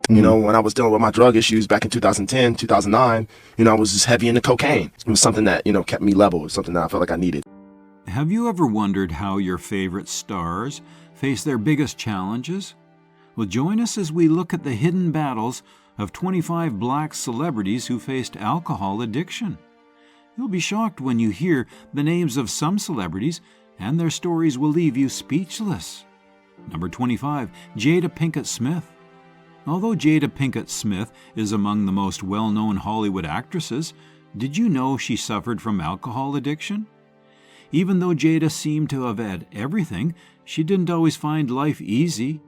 When I was dealing with my drug issues back in 2010, 2009, I was just heavy into cocaine. It was something that, kept me level. It was something that I felt like I needed. Have you ever wondered how your favorite stars face their biggest challenges? Well, join us as we look at the hidden battles of 25 black celebrities who faced alcohol addiction. You'll be shocked when you hear the names of some celebrities, and their stories will leave you speechless. Number 25, Jada Pinkett Smith. Although Jada Pinkett Smith is among the most well-known Hollywood actresses, did you know she suffered from alcohol addiction? Even though Jada seemed to have had everything, she didn't always find life easy.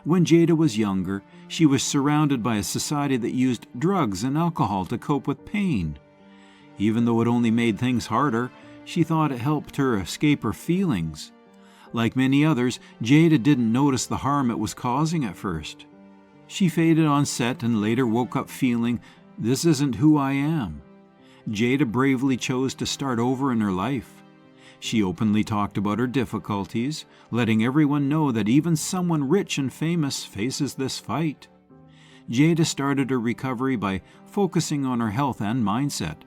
When Jada was younger, she was surrounded by a society that used drugs and alcohol to cope with pain. Even though it only made things harder, she thought it helped her escape her feelings. Like many others, Jada didn't notice the harm it was causing at first. She faded on set and later woke up feeling, "This isn't who I am." Jada bravely chose to start over in her life. She openly talked about her difficulties, letting everyone know that even someone rich and famous faces this fight. Jada started her recovery by focusing on her health and mindset,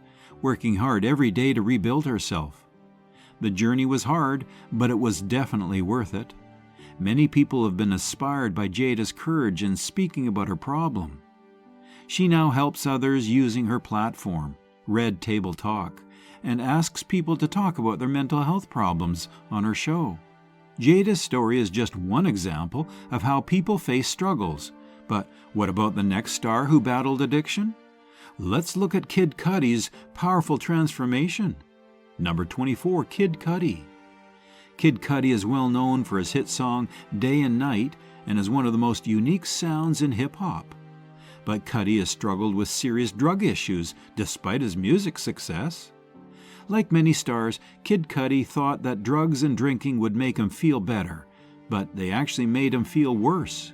working hard every day to rebuild herself. The journey was hard, but it was definitely worth it. Many people have been inspired by Jada's courage in speaking about her problem. She now helps others using her platform, Red Table Talk, and asks people to talk about their mental health problems on her show. Jada's story is just one example of how people face struggles. But what about the next star who battled addiction? Let's look at Kid Cudi's powerful transformation. Number 24, Kid Cudi. Kid Cudi is well known for his hit song Day and Night and is one of the most unique sounds in hip-hop. But Cudi has struggled with serious drug issues despite his music success. Like many stars, Kid Cudi thought that drugs and drinking would make him feel better, but they actually made him feel worse.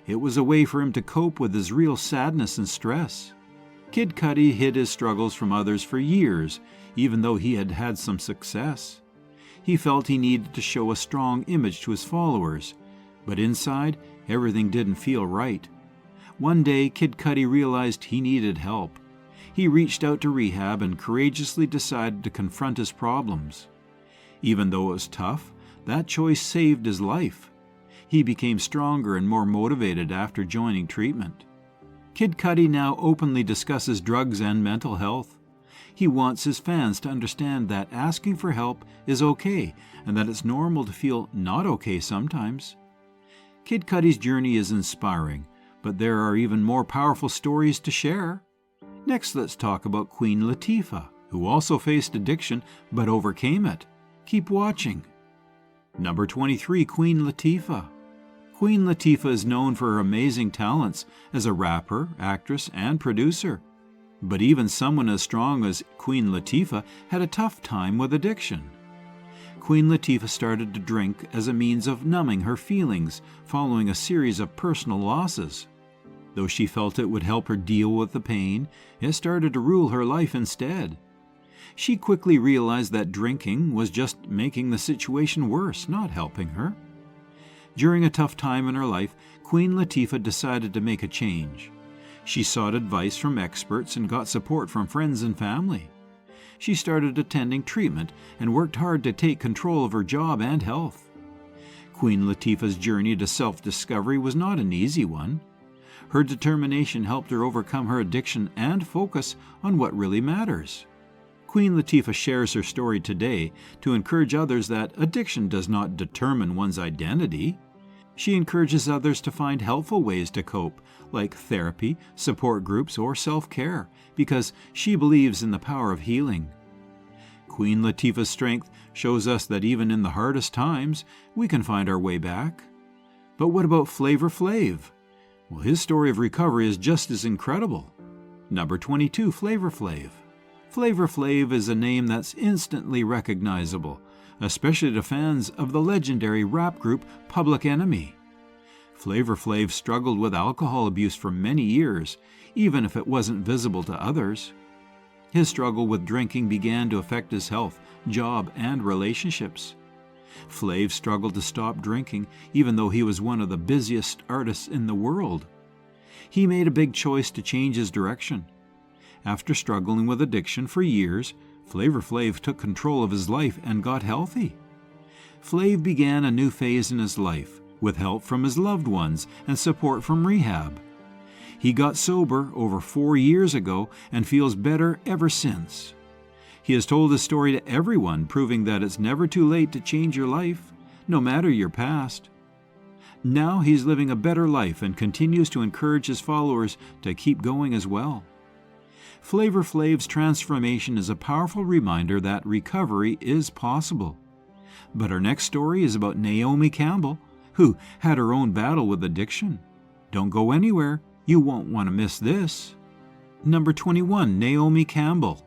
It was a way for him to cope with his real sadness and stress. Kid Cudi hid his struggles from others for years, even though he had had some success. He felt he needed to show a strong image to his followers, but inside, everything didn't feel right. One day, Kid Cudi realized he needed help. He reached out to rehab and courageously decided to confront his problems. Even though it was tough, that choice saved his life. He became stronger and more motivated after joining treatment. Kid Cudi now openly discusses drugs and mental health. He wants his fans to understand that asking for help is okay and that it's normal to feel not okay sometimes. Kid Cudi's journey is inspiring, but there are even more powerful stories to share. Next, let's talk about Queen Latifah, who also faced addiction but overcame it. Keep watching. Number 23, Queen Latifah. Queen Latifah is known for her amazing talents as a rapper, actress, and producer. But even someone as strong as Queen Latifah had a tough time with addiction. Queen Latifah started to drink as a means of numbing her feelings following a series of personal losses. Though she felt it would help her deal with the pain, it started to rule her life instead. She quickly realized that drinking was just making the situation worse, not helping her. During a tough time in her life, Queen Latifah decided to make a change. She sought advice from experts and got support from friends and family. She started attending treatment and worked hard to take control of her job and health. Queen Latifah's journey to self-discovery was not an easy one. Her determination helped her overcome her addiction and focus on what really matters. Queen Latifah shares her story today to encourage others that addiction does not determine one's identity. She encourages others to find helpful ways to cope, like therapy, support groups, or self-care, because she believes in the power of healing. Queen Latifah's strength shows us that even in the hardest times, we can find our way back. But what about Flavor Flav? Well, his story of recovery is just as incredible. Number 22, Flavor Flav. Flavor Flav is a name that's instantly recognizable, especially to fans of the legendary rap group Public Enemy. Flavor Flav struggled with alcohol abuse for many years, even if it wasn't visible to others. His struggle with drinking began to affect his health, job, and relationships. Flav struggled to stop drinking, even though he was one of the busiest artists in the world. He made a big choice to change his direction. After struggling with addiction for years, Flavor Flav took control of his life and got healthy. Flav began a new phase in his life, with help from his loved ones and support from rehab. He got sober over 4 years ago and feels better ever since. He has told his story to everyone, proving that it's never too late to change your life, no matter your past. Now he's living a better life and continues to encourage his followers to keep going as well. Flavor Flav's transformation is a powerful reminder that recovery is possible. But our next story is about Naomi Campbell, who had her own battle with addiction. Don't go anywhere. You won't want to miss this. Number 21, Naomi Campbell.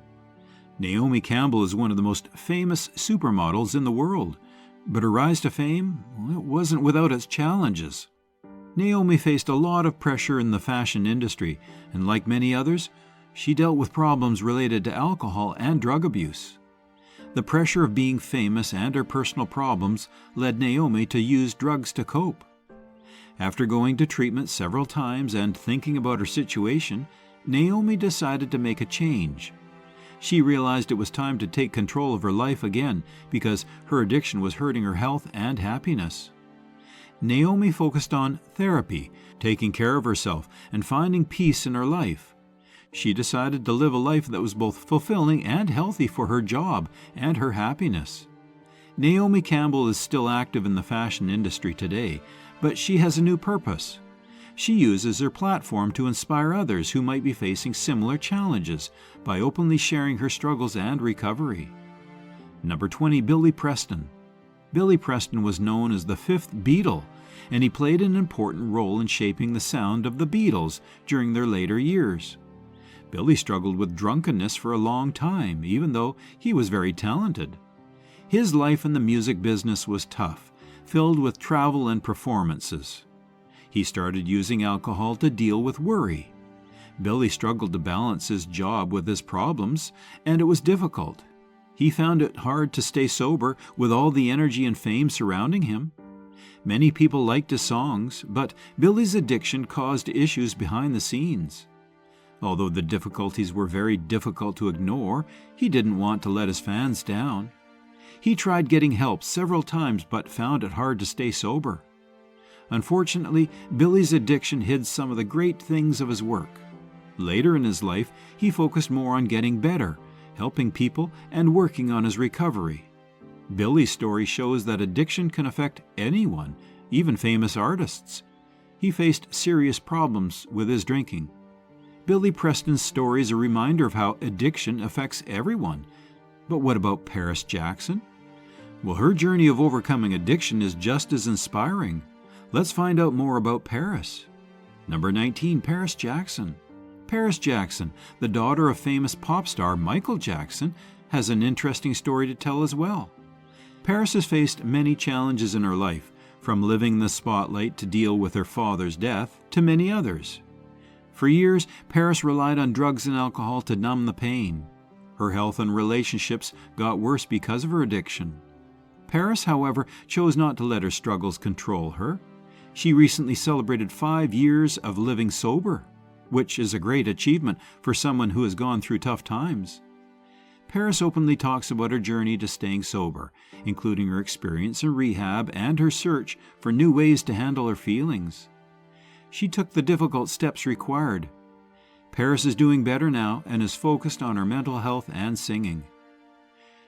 Naomi Campbell is one of the most famous supermodels in the world, but her rise to fame, it wasn't without its challenges. Naomi faced a lot of pressure in the fashion industry, and like many others, she dealt with problems related to alcohol and drug abuse. The pressure of being famous and her personal problems led Naomi to use drugs to cope. After going to treatment several times and thinking about her situation, Naomi decided to make a change. She realized it was time to take control of her life again because her addiction was hurting her health and happiness. Naomi focused on therapy, taking care of herself, and finding peace in her life. She decided to live a life that was both fulfilling and healthy for her job and her happiness. Naomi Campbell is still active in the fashion industry today, but she has a new purpose. She uses her platform to inspire others who might be facing similar challenges by openly sharing her struggles and recovery. Number 20, Billy Preston. Billy Preston was known as the fifth Beatle, and he played an important role in shaping the sound of the Beatles during their later years. Billy struggled with drunkenness for a long time, even though he was very talented. His life in the music business was tough, filled with travel and performances. He started using alcohol to deal with worry. Billy struggled to balance his job with his problems, and it was difficult. He found it hard to stay sober with all the energy and fame surrounding him. Many people liked his songs, but Billy's addiction caused issues behind the scenes. Although the difficulties were very difficult to ignore, he didn't want to let his fans down. He tried getting help several times but found it hard to stay sober. Unfortunately, Billy's addiction hid some of the great things of his work. Later in his life, he focused more on getting better, helping people, and working on his recovery. Billy's story shows that addiction can affect anyone, even famous artists. He faced serious problems with his drinking. Billy Preston's story is a reminder of how addiction affects everyone. But what about Paris Jackson? Well, her journey of overcoming addiction is just as inspiring. Let's find out more about Paris. Number 19, Paris Jackson. Paris Jackson, the daughter of famous pop star Michael Jackson, has an interesting story to tell as well. Paris has faced many challenges in her life, from living in the spotlight to deal with her father's death to many others. For years, Paris relied on drugs and alcohol to numb the pain. Her health and relationships got worse because of her addiction. Paris, however, chose not to let her struggles control her. She recently celebrated 5 years of living sober, which is a great achievement for someone who has gone through tough times. Paris openly talks about her journey to staying sober, including her experience in rehab and her search for new ways to handle her feelings. She took the difficult steps required. Paris is doing better now and is focused on her mental health and singing.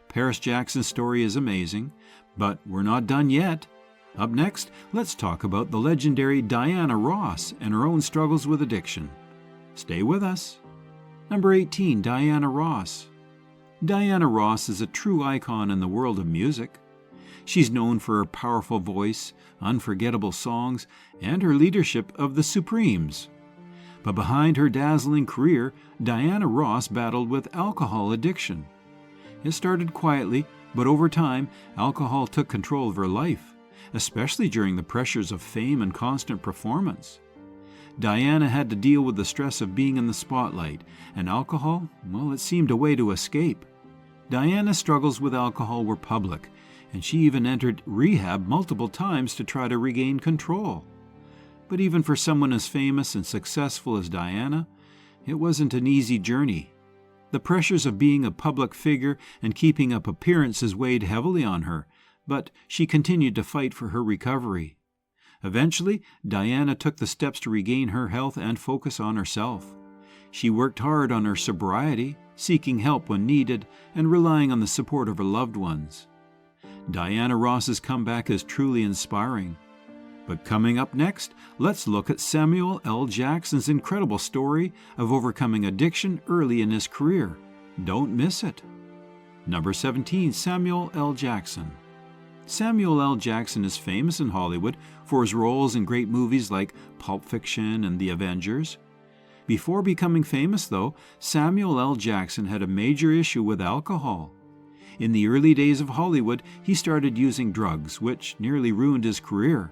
Paris Jackson's story is amazing, but we're not done yet. Up next, let's talk about the legendary Diana Ross and her own struggles with addiction. Stay with us. Number 18, Diana Ross. Diana Ross is a true icon in the world of music. She's known for her powerful voice, unforgettable songs, and her leadership of the Supremes. But behind her dazzling career, Diana Ross battled with alcohol addiction. It started quietly, but over time, alcohol took control of her life, especially during the pressures of fame and constant performance. Diana had to deal with the stress of being in the spotlight, and alcohol, well, it seemed a way to escape. Diana's struggles with alcohol were public, and she even entered rehab multiple times to try to regain control. But even for someone as famous and successful as Diana, it wasn't an easy journey. The pressures of being a public figure and keeping up appearances weighed heavily on her, but she continued to fight for her recovery. Eventually, Diana took the steps to regain her health and focus on herself. She worked hard on her sobriety, seeking help when needed, and relying on the support of her loved ones. Diana Ross's comeback is truly inspiring. But coming up next, let's look at Samuel L. Jackson's incredible story of overcoming addiction early in his career. Don't miss it. Number 17, Samuel L. Jackson. Samuel L. Jackson is famous in Hollywood for his roles in great movies like Pulp Fiction and The Avengers. Before becoming famous, though, Samuel L. Jackson had a major issue with alcohol. In the early days of Hollywood, he started using drugs, which nearly ruined his career.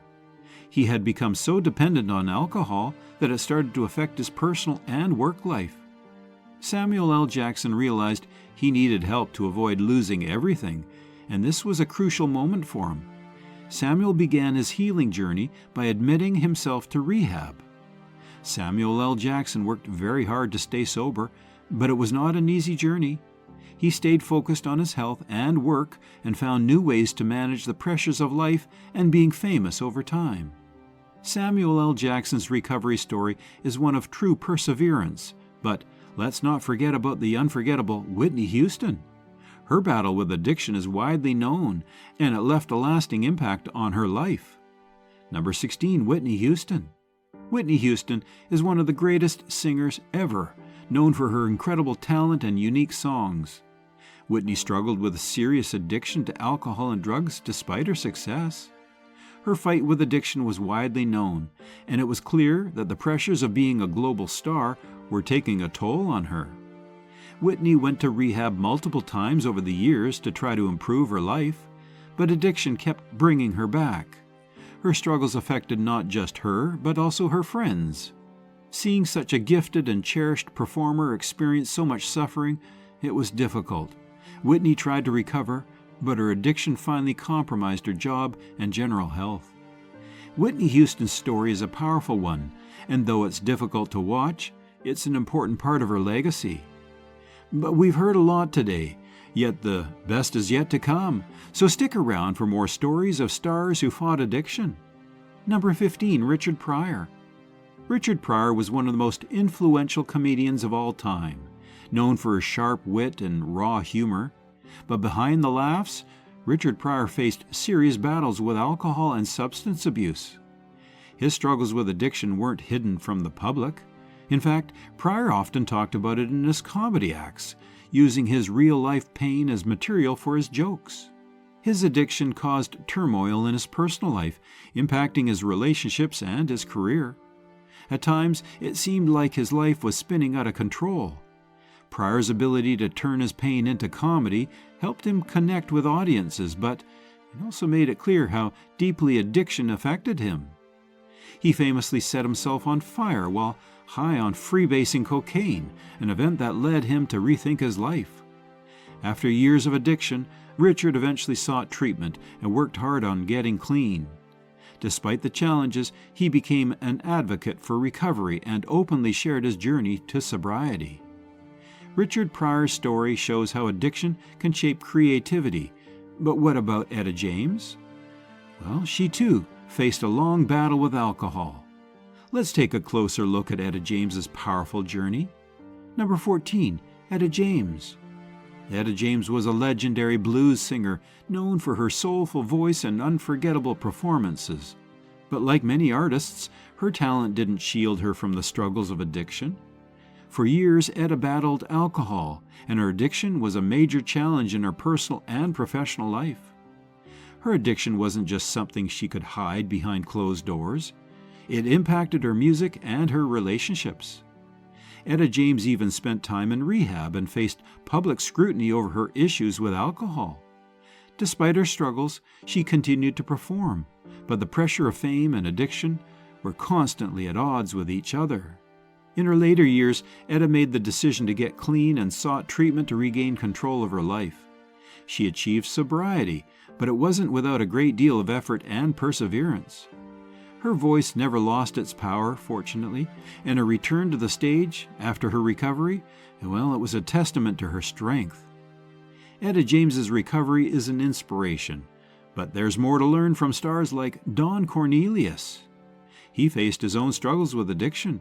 He had become so dependent on alcohol that it started to affect his personal and work life. Samuel L. Jackson realized he needed help to avoid losing everything, and this was a crucial moment for him. Samuel began his healing journey by admitting himself to rehab. Samuel L. Jackson worked very hard to stay sober, but it was not an easy journey. He stayed focused on his health and work and found new ways to manage the pressures of life and being famous over time. Samuel L. Jackson's recovery story is one of true perseverance, but let's not forget about the unforgettable Whitney Houston. Her battle with addiction is widely known, and it left a lasting impact on her life. Number 16, Whitney Houston. Whitney Houston is one of the greatest singers ever, known for her incredible talent and unique songs. Whitney struggled with a serious addiction to alcohol and drugs despite her success. Her fight with addiction was widely known, and it was clear that the pressures of being a global star were taking a toll on her. Whitney went to rehab multiple times over the years to try to improve her life, but addiction kept bringing her back. Her struggles affected not just her, but also her friends. Seeing such a gifted and cherished performer experience so much suffering, it was difficult. Whitney tried to recover, but her addiction finally compromised her job and general health. Whitney Houston's story is a powerful one, and though it's difficult to watch, it's an important part of her legacy. But we've heard a lot today, yet the best is yet to come, so stick around for more stories of stars who fought addiction. Number 15, Richard Pryor. Richard Pryor was one of the most influential comedians of all time, known for his sharp wit and raw humor. But behind the laughs, Richard Pryor faced serious battles with alcohol and substance abuse. His struggles with addiction weren't hidden from the public. In fact, Pryor often talked about it in his comedy acts, using his real-life pain as material for his jokes. His addiction caused turmoil in his personal life, impacting his relationships and his career. At times, it seemed like his life was spinning out of control. Pryor's ability to turn his pain into comedy helped him connect with audiences, but it also made it clear how deeply addiction affected him. He famously set himself on fire while high on freebasing cocaine, an event that led him to rethink his life. After years of addiction, Richard eventually sought treatment and worked hard on getting clean. Despite the challenges, he became an advocate for recovery and openly shared his journey to sobriety. Richard Pryor's story shows how addiction can shape creativity. But what about Etta James? Well, she too faced a long battle with alcohol. Let's take a closer look at Etta James's powerful journey. Number 14, Etta James. Etta James was a legendary blues singer known for her soulful voice and unforgettable performances. But like many artists, her talent didn't shield her from the struggles of addiction. For years, Etta battled alcohol, and her addiction was a major challenge in her personal and professional life. Her addiction wasn't just something she could hide behind closed doors. It impacted her music and her relationships. Etta James even spent time in rehab and faced public scrutiny over her issues with alcohol. Despite her struggles, she continued to perform, but the pressure of fame and addiction were constantly at odds with each other. In her later years, Etta made the decision to get clean and sought treatment to regain control of her life. She achieved sobriety, but it wasn't without a great deal of effort and perseverance. Her Her voice never lost its power, fortunately, and her return to the stage after her recovery, well, it was a testament to her strength. Etta James's recovery is an inspiration, but there's more to learn from stars like Don Cornelius. He faced his own struggles with addiction.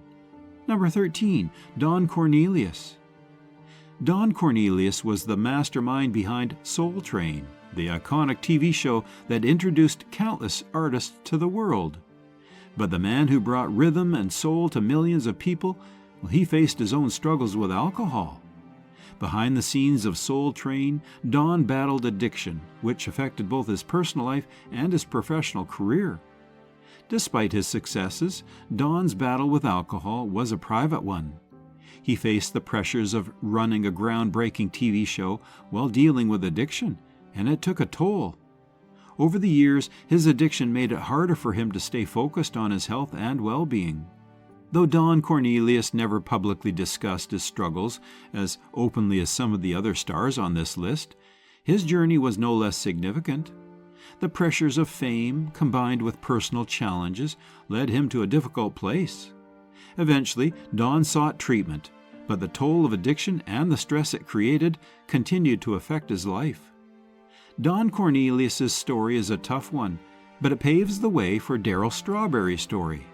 Number 13, Don Cornelius. Don Cornelius was the mastermind behind Soul Train, the iconic TV show that introduced countless artists to the world. But the man who brought rhythm and soul to millions of people, well, he faced his own struggles with alcohol. Behind the scenes of Soul Train, Don battled addiction, which affected both his personal life and his professional career. Despite his successes, Don's battle with alcohol was a private one. He faced the pressures of running a groundbreaking TV show while dealing with addiction, and it took a toll. Over the years, his addiction made it harder for him to stay focused on his health and well-being. Though Don Cornelius never publicly discussed his struggles as openly as some of the other stars on this list, his journey was no less significant. The pressures of fame, combined with personal challenges, led him to a difficult place. Eventually, Don sought treatment, but the toll of addiction and the stress it created continued to affect his life. Don Cornelius's story is a tough one, but it paves the way for Darryl Strawberry's story.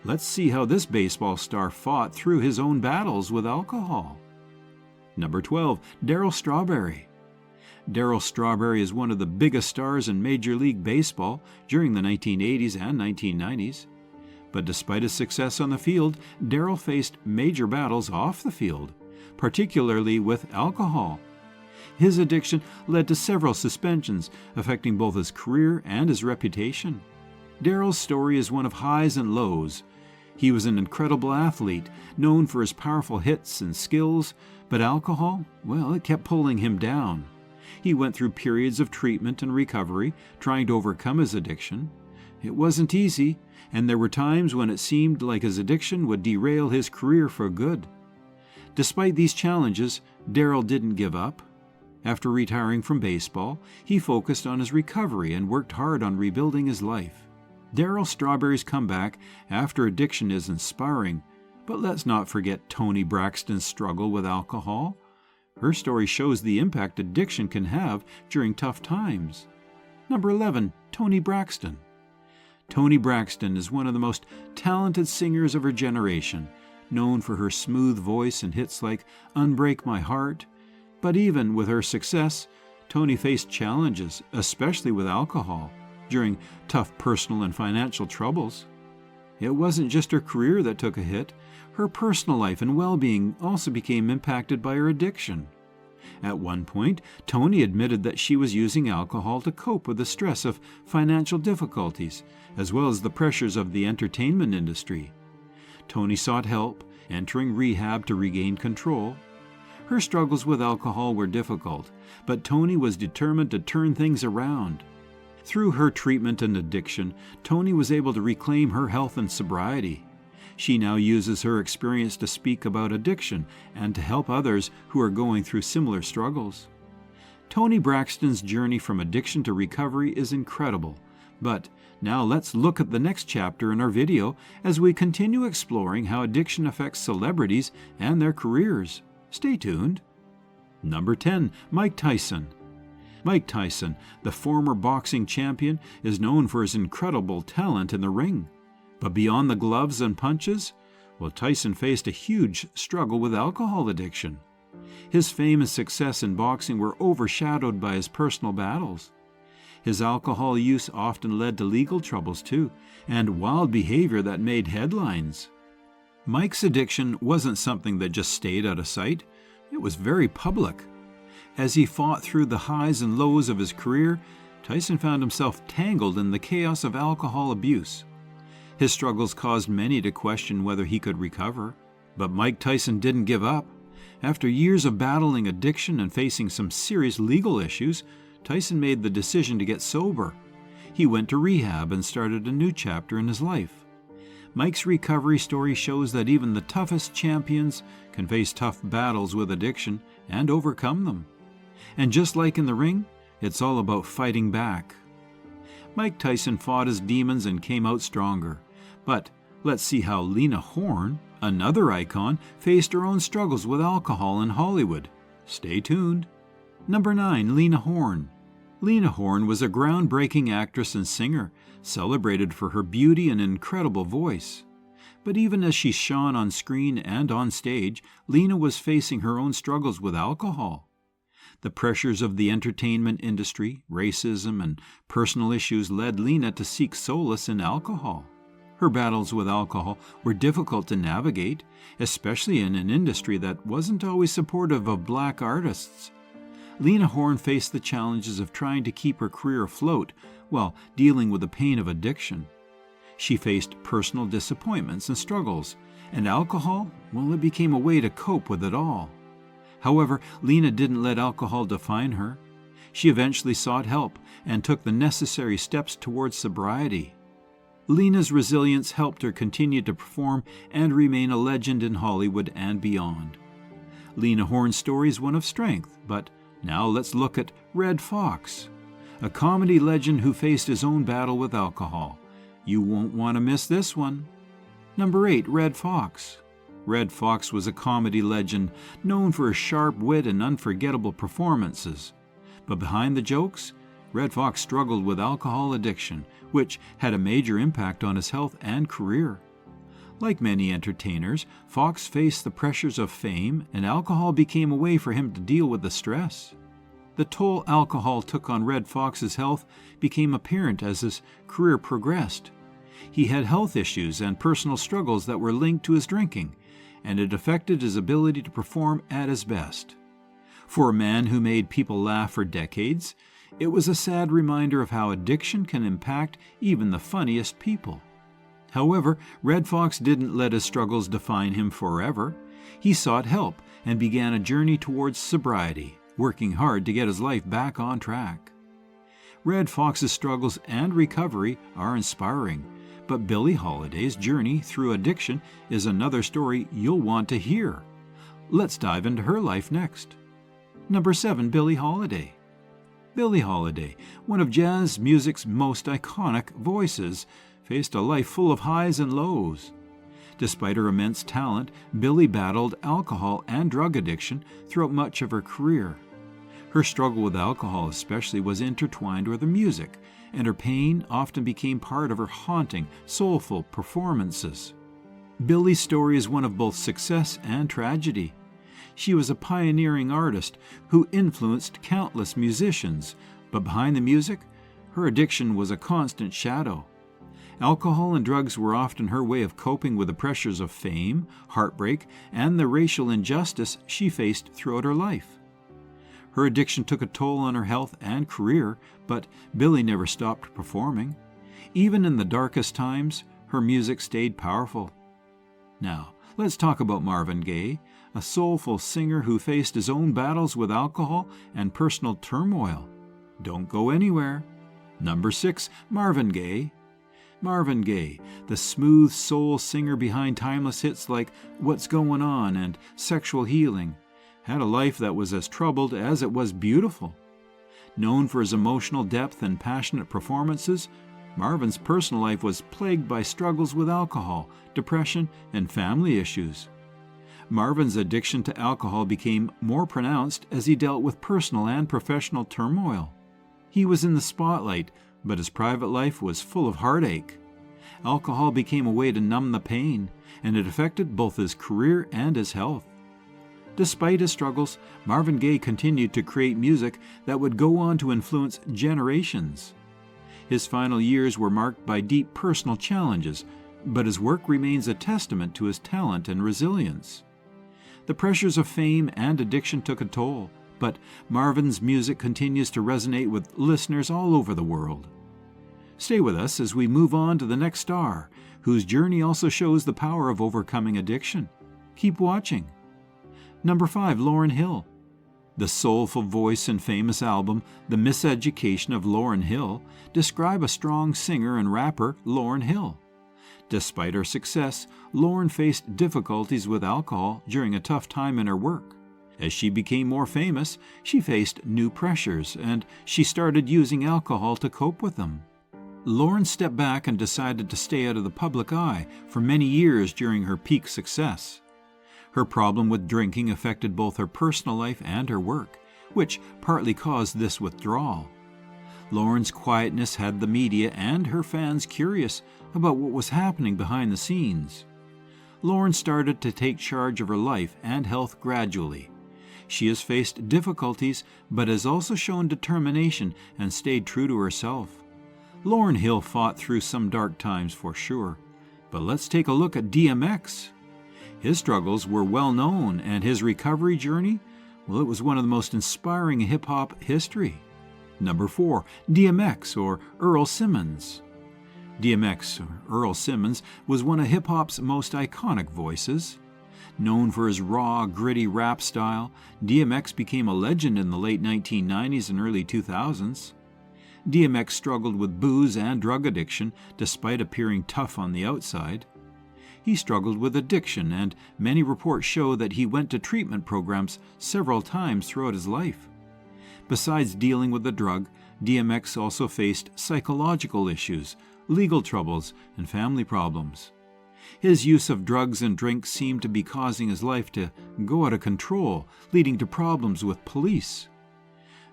Let's see how this baseball star fought through his own battles with alcohol. Number 12, Darryl Strawberry. Darryl Strawberry is one of the biggest stars in Major League Baseball during the 1980s and 1990s. But despite his success on the field, Darryl faced major battles off the field, particularly with alcohol. His addiction led to several suspensions, affecting both his career and his reputation. Darryl's story is one of highs and lows. He was an incredible athlete, known for his powerful hits and skills, but alcohol, well, it kept pulling him down. He went through periods of treatment and recovery, trying to overcome his addiction. It wasn't easy, and there were times when it seemed like his addiction would derail his career for good. Despite these challenges, Darryl didn't give up. After retiring from baseball, he focused on his recovery and worked hard on rebuilding his life. Darryl Strawberry's comeback after addiction is inspiring, but let's not forget Toni Braxton's struggle with alcohol. Her story shows the impact addiction can have during tough times. Number 11, Toni Braxton. Toni Braxton is one of the most talented singers of her generation, known for her smooth voice and hits like Unbreak My Heart. But even with her success, Toni faced challenges, especially with alcohol, during tough personal and financial troubles. It wasn't just her career that took a hit. Her personal life and well-being also became impacted by her addiction. At one point, Toni admitted that she was using alcohol to cope with the stress of financial difficulties, as well as the pressures of the entertainment industry. Toni sought help, entering rehab to regain control. Her struggles with alcohol were difficult, but Toni was determined to turn things around. Through her treatment and addiction, Toni was able to reclaim her health and sobriety. She now uses her experience to speak about addiction and to help others who are going through similar struggles. Toni Braxton's journey from addiction to recovery is incredible, but now let's look at the next chapter in our video as we continue exploring how addiction affects celebrities and their careers. Stay tuned. Number 10, Mike Tyson. Mike Tyson, the former boxing champion, is known for his incredible talent in the ring. But beyond the gloves and punches, well, Tyson faced a huge struggle with alcohol addiction. His fame and success in boxing were overshadowed by his personal battles. His alcohol use often led to legal troubles too, and wild behavior that made headlines. Mike's addiction wasn't something that just stayed out of sight. It was very public. As he fought through the highs and lows of his career, Tyson found himself tangled in the chaos of alcohol abuse. His struggles caused many to question whether he could recover. But Mike Tyson didn't give up. After years of battling addiction and facing some serious legal issues, Tyson made the decision to get sober. He went to rehab and started a new chapter in his life. Mike's recovery story shows that even the toughest champions can face tough battles with addiction and overcome them. And just like in the ring, it's all about fighting back. Mike Tyson fought his demons and came out stronger. But let's see how Lena Horne, another icon, faced her own struggles with alcohol in Hollywood. Stay tuned. Number 9. Lena Horne. Lena Horne was a groundbreaking actress and singer, celebrated for her beauty and incredible voice. But even as she shone on screen and on stage, Lena was facing her own struggles with alcohol. The pressures of the entertainment industry, racism, and personal issues led Lena to seek solace in alcohol. Her battles with alcohol were difficult to navigate, especially in an industry that wasn't always supportive of black artists. Lena Horne faced the challenges of trying to keep her career afloat while dealing with the pain of addiction. She faced personal disappointments and struggles, and alcohol, well, it became a way to cope with it all. However, Lena didn't let alcohol define her. She eventually sought help and took the necessary steps towards sobriety. Lena's resilience helped her continue to perform and remain a legend in Hollywood and beyond. Lena Horne's story is one of strength, but now let's look at Red Fox, a comedy legend who faced his own battle with alcohol. You won't want to miss this one. Number 8. Red Fox. Red Fox was a comedy legend known for his sharp wit and unforgettable performances. But behind the jokes, Red Fox struggled with alcohol addiction, which had a major impact on his health and career. Like many entertainers, Fox faced the pressures of fame, and alcohol became a way for him to deal with the stress. The toll alcohol took on Red Fox's health became apparent as his career progressed. He had health issues and personal struggles that were linked to his drinking, and it affected his ability to perform at his best. For a man who made people laugh for decades, it was a sad reminder of how addiction can impact even the funniest people. However, Red Fox didn't let his struggles define him forever. He sought help and began a journey towards sobriety, working hard to get his life back on track. Red Fox's struggles and recovery are inspiring, but Billie Holiday's journey through addiction is another story you'll want to hear. Let's dive into her life next. Number 7. Billie Holiday. Billie Holiday, one of jazz music's most iconic voices, faced a life full of highs and lows. Despite her immense talent, Billie battled alcohol and drug addiction throughout much of her career. Her struggle with alcohol especially was intertwined with her music, and her pain often became part of her haunting, soulful performances. Billie's story is one of both success and tragedy. She was a pioneering artist who influenced countless musicians, but behind the music, her addiction was a constant shadow. Alcohol and drugs were often her way of coping with the pressures of fame, heartbreak, and the racial injustice she faced throughout her life. Her addiction took a toll on her health and career, but Billie never stopped performing. Even in the darkest times, her music stayed powerful. Now, let's talk about Marvin Gaye, a soulful singer who faced his own battles with alcohol and personal turmoil. Don't go anywhere. Number 6. Marvin Gaye. Marvin Gaye, the smooth soul singer behind timeless hits like What's Going On and Sexual Healing, had a life that was as troubled as it was beautiful. Known for his emotional depth and passionate performances, Marvin's personal life was plagued by struggles with alcohol, depression, and family issues. Marvin's addiction to alcohol became more pronounced as he dealt with personal and professional turmoil. He was in the spotlight, but his private life was full of heartache. Alcohol became a way to numb the pain, and it affected both his career and his health. Despite his struggles, Marvin Gaye continued to create music that would go on to influence generations. His final years were marked by deep personal challenges, but his work remains a testament to his talent and resilience. The pressures of fame and addiction took a toll, but Marvin's music continues to resonate with listeners all over the world. Stay with us as we move on to the next star, whose journey also shows the power of overcoming addiction. Keep watching. Number 5. Lauryn Hill. The soulful voice and famous album, The Miseducation of Lauryn Hill, describe a strong singer and rapper, Lauryn Hill. Despite her success, Lauryn faced difficulties with alcohol during a tough time in her work. As she became more famous, she faced new pressures, and she started using alcohol to cope with them. Lauren stepped back and decided to stay out of the public eye for many years during her peak success. Her problem with drinking affected both her personal life and her work, which partly caused this withdrawal. Lauren's quietness had the media and her fans curious about what was happening behind the scenes. Lauren started to take charge of her life and health gradually. She has faced difficulties, but has also shown determination and stayed true to herself. Lauryn Hill fought through some dark times for sure, but let's take a look at DMX. His struggles were well known, and his recovery journey, well, it was one of the most inspiring in hip-hop history. Number 4, DMX, or Earl Simmons. DMX, or Earl Simmons, was one of hip-hop's most iconic voices. Known for his raw, gritty rap style, DMX became a legend in the late 1990s and early 2000s. DMX struggled with booze and drug addiction despite appearing tough on the outside. He struggled with addiction, and many reports show that he went to treatment programs several times throughout his life. Besides dealing with the drug, DMX also faced psychological issues, legal troubles, and family problems. His use of drugs and drink seemed to be causing his life to go out of control, leading to problems with police.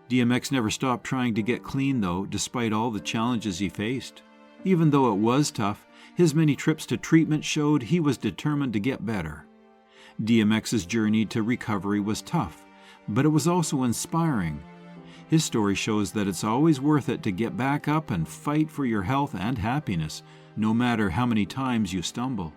DMX never stopped trying to get clean, though, despite all the challenges he faced. Even though it was tough, his many trips to treatment showed he was determined to get better. DMX's journey to recovery was tough, but it was also inspiring. His story shows that it's always worth it to get back up and fight for your health and happiness, no matter how many times you stumble.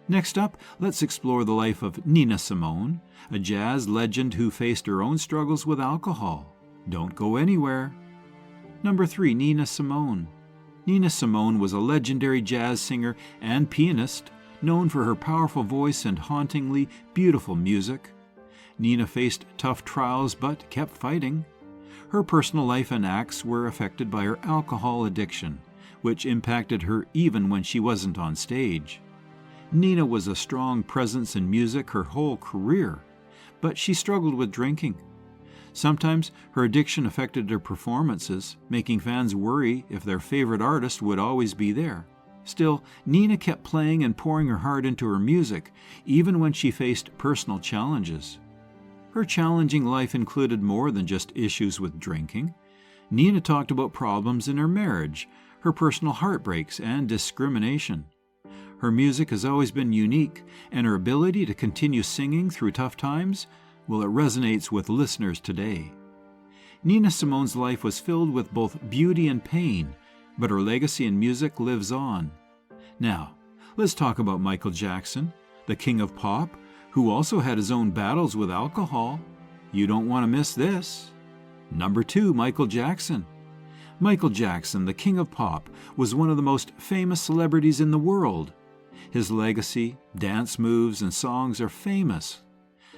Next up, let's explore the life of Nina Simone, a jazz legend who faced her own struggles with alcohol. Don't go anywhere. Number 3, Nina Simone. Nina Simone was a legendary jazz singer and pianist, known for her powerful voice and hauntingly beautiful music. Nina faced tough trials but kept fighting. Her personal life and acts were affected by her alcohol addiction, which impacted her even when she wasn't on stage. Nina was a strong presence in music her whole career, but she struggled with drinking. Sometimes her addiction affected her performances, making fans worry if their favorite artist would always be there. Still, Nina kept playing and pouring her heart into her music, even when she faced personal challenges. Her challenging life included more than just issues with drinking. Nina talked about problems in her marriage, her personal heartbreaks, and discrimination. Her music has always been unique, and her ability to continue singing through tough times, well, it resonates with listeners today. Nina Simone's life was filled with both beauty and pain, but her legacy in music lives on. Now, let's talk about Michael Jackson, the king of pop, who also had his own battles with alcohol. You don't want to miss this. Number 2, Michael Jackson. Michael Jackson, the king of pop, was one of the most famous celebrities in the world. His legacy, dance moves, and songs are famous.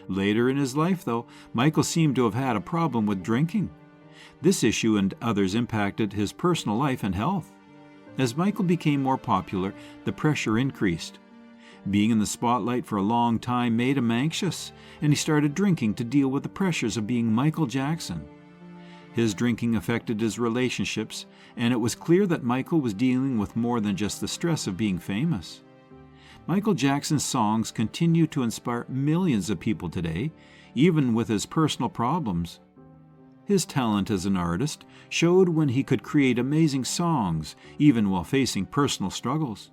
Later in his life, though, Michael seemed to have had a problem with drinking. This issue and others impacted his personal life and health. As Michael became more popular, the pressure increased. Being in the spotlight for a long time made him anxious, and he started drinking to deal with the pressures of being Michael Jackson. His drinking affected his relationships, and it was clear that Michael was dealing with more than just the stress of being famous. Michael Jackson's songs continue to inspire millions of people today, even with his personal problems. His talent as an artist showed when he could create amazing songs, even while facing personal struggles.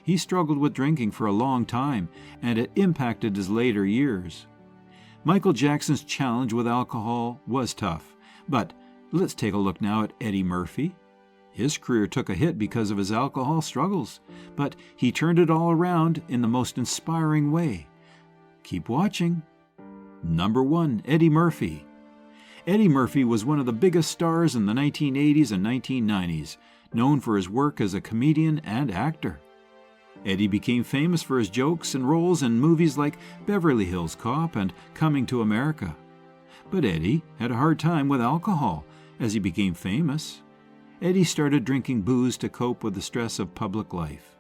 He struggled with drinking for a long time, and it impacted his later years. Michael Jackson's challenge with alcohol was tough, but let's take a look now at Eddie Murphy. His career took a hit because of his alcohol struggles, but he turned it all around in the most inspiring way. Keep watching. Number 1, Eddie Murphy. Eddie Murphy was one of the biggest stars in the 1980s and 1990s, known for his work as a comedian and actor. Eddie became famous for his jokes and roles in movies like Beverly Hills Cop and Coming to America. But Eddie had a hard time with alcohol as he became famous. Eddie started drinking booze to cope with the stress of public life.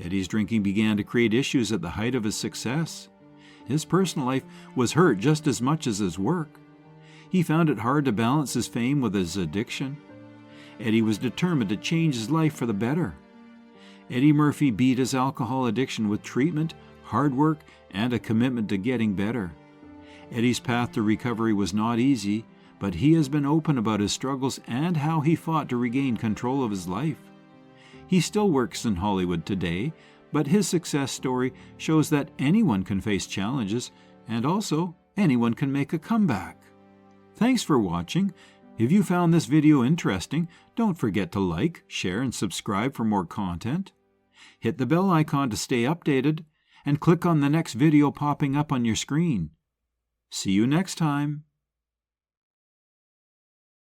Eddie's drinking began to create issues at the height of his success. His personal life was hurt just as much as his work. He found it hard to balance his fame with his addiction. Eddie was determined to change his life for the better. Eddie Murphy beat his alcohol addiction with treatment, hard work, and a commitment to getting better. Eddie's path to recovery was not easy, but he has been open about his struggles and how he fought to regain control of his life. He still works in Hollywood today, but his success story shows that anyone can face challenges, and also anyone can make a comeback. Thanks for watching. If you found this video interesting, don't forget to like, share, and subscribe for more content. Hit the bell icon to stay updated, and click on the next video popping up on your screen. See you next time.